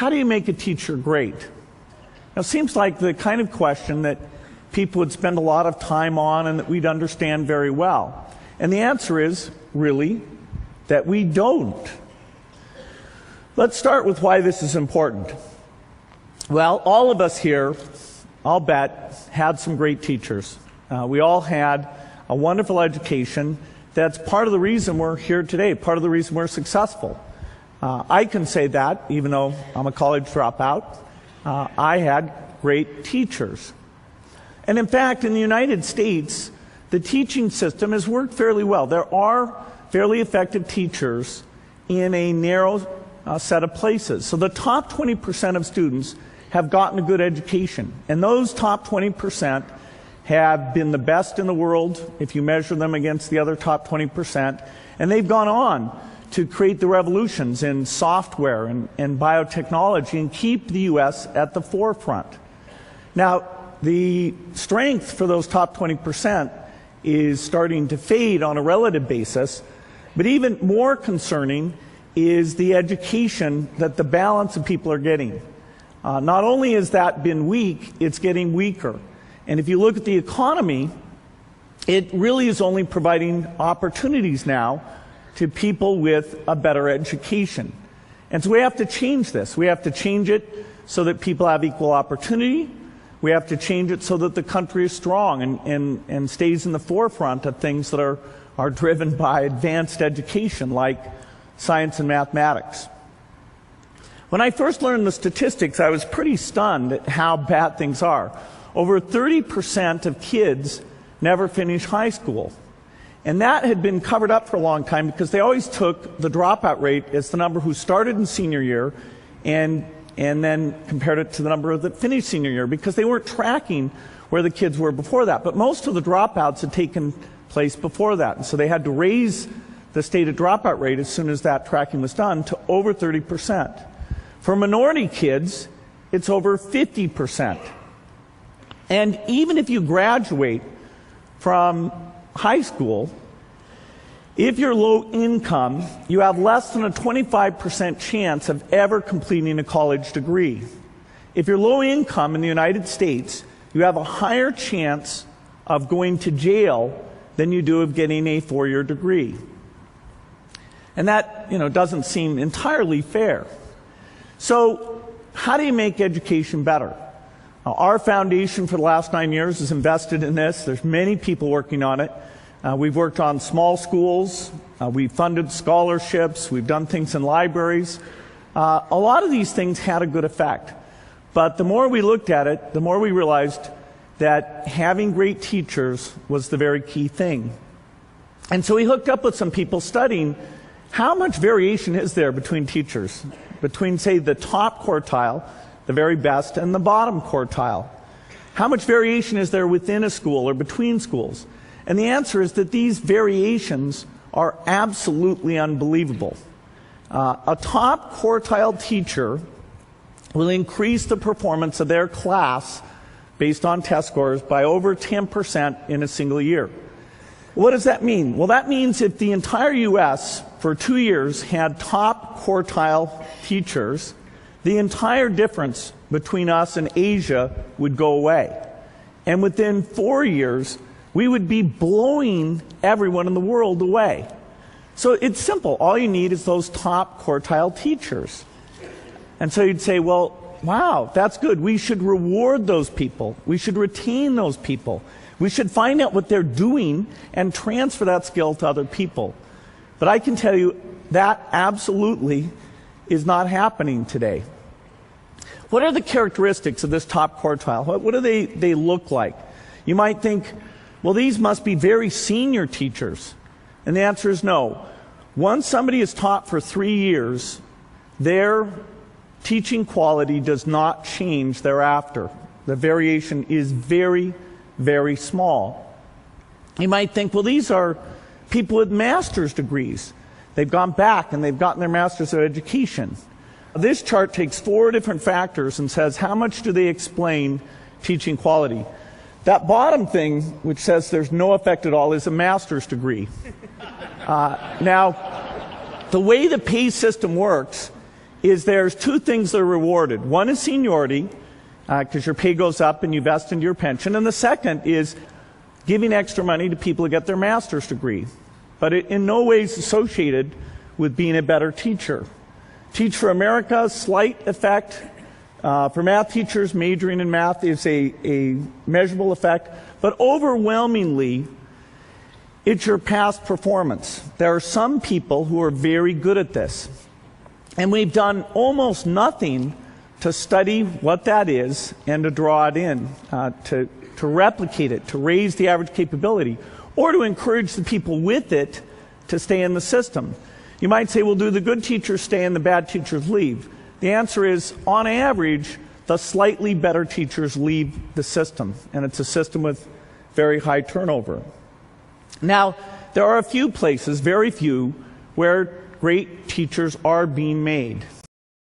how do you make a teacher great? Now, it seems like the kind of question that people would spend a lot of time on and that we'd understand very well. And the answer is, really, that we don't. Let's start with why this is important. Well, all of us here, I'll bet, had some great teachers. We all had a wonderful education. That's part of the reason we're here today, part of the reason we're successful. I can say that, even though I'm a college dropout. I had great teachers. And in fact, in the United States, the teaching system has worked fairly well. There are fairly effective teachers in a narrow set of places. So the top 20% of students have gotten a good education. And those top 20% have been the best in the world if you measure them against the other top 20%. And they've gone on to create the revolutions in software and biotechnology and keep the U.S. at the forefront. Now, the strength for those top 20% is starting to fade on a relative basis, but even more concerning is the education that the balance of people are getting. Not only has that been weak, it's getting weaker. And if you look at the economy, it really is only providing opportunities now to people with a better education. And so we have to change this. We have to change it so that people have equal opportunity. We have to change it so that the country is strong and stays in the forefront of things that are driven by advanced education, like science and mathematics. When I first learned the statistics, I was pretty stunned at how bad things are. Over 30% of kids never finish high school. And that had been covered up for a long time because they always took the dropout rate as the number who started in senior year and then compared it to the number that finished senior year because they weren't tracking where the kids were before that. But most of the dropouts had taken place before that. And so they had to raise the stated dropout rate as soon as that tracking was done to over 30%. For minority kids, it's over 50%. And even if you graduate from high school, if you're low income, you have less than a 25% chance of ever completing a college degree. If you're low income in the United States, you have a higher chance of going to jail than you do of getting a four-year degree. And that, doesn't seem entirely fair. So, how do you make education better? Our foundation for the last 9 years has invested in this. There's many people working on it. We've worked on small schools. We've funded scholarships. We've done things in libraries. A lot of these things had a good effect. But the more we looked at it, the more we realized that having great teachers was the very key thing. And so we hooked up with some people studying how much variation is there between teachers, between, say, the top quartile, the very best, and the bottom quartile. How much variation is there within a school or between schools? And the answer is that these variations are absolutely unbelievable. A top quartile teacher will increase the performance of their class based on test scores by over 10% in a single year. What does that mean? Well, that means if the entire U.S. for 2 years had top quartile teachers, the entire difference between us and Asia would go away. And within 4 years, we would be blowing everyone in the world away. So it's simple. All you need is those top quartile teachers. And so you'd say, well, wow, that's good. We should reward those people. We should retain those people. We should find out what they're doing and transfer that skill to other people. But I can tell you that absolutely is not happening today. What are the characteristics of this top quartile? What do they look like? You might think, well, these must be very senior teachers. And the answer is no. Once somebody is taught for 3 years, their teaching quality does not change thereafter. The variation is very, very small. You might think, well, these are people with master's degrees. They've gone back and they've gotten their master's of education. This chart takes 4 different factors and says how much do they explain teaching quality. That bottom thing, which says there's no effect at all, is a master's degree. Now, the way the pay system works is there's two things that are rewarded. One is seniority, because your pay goes up and you vest into your pension. And the second is giving extra money to people who get their master's degree. But it in no way is associated with being a better teacher. Teach for America, slight effect. For math teachers, majoring in math is a measurable effect. But overwhelmingly, it's your past performance. There are some people who are very good at this. And we've done almost nothing to study what that is and to draw it in, to replicate it, to raise the average capability, or to encourage the people with it to stay in the system. You might say, well, do the good teachers stay and the bad teachers leave? The answer is, on average, the slightly better teachers leave the system, and it's a system with very high turnover. Now, there are a few places, very few, where great teachers are being made.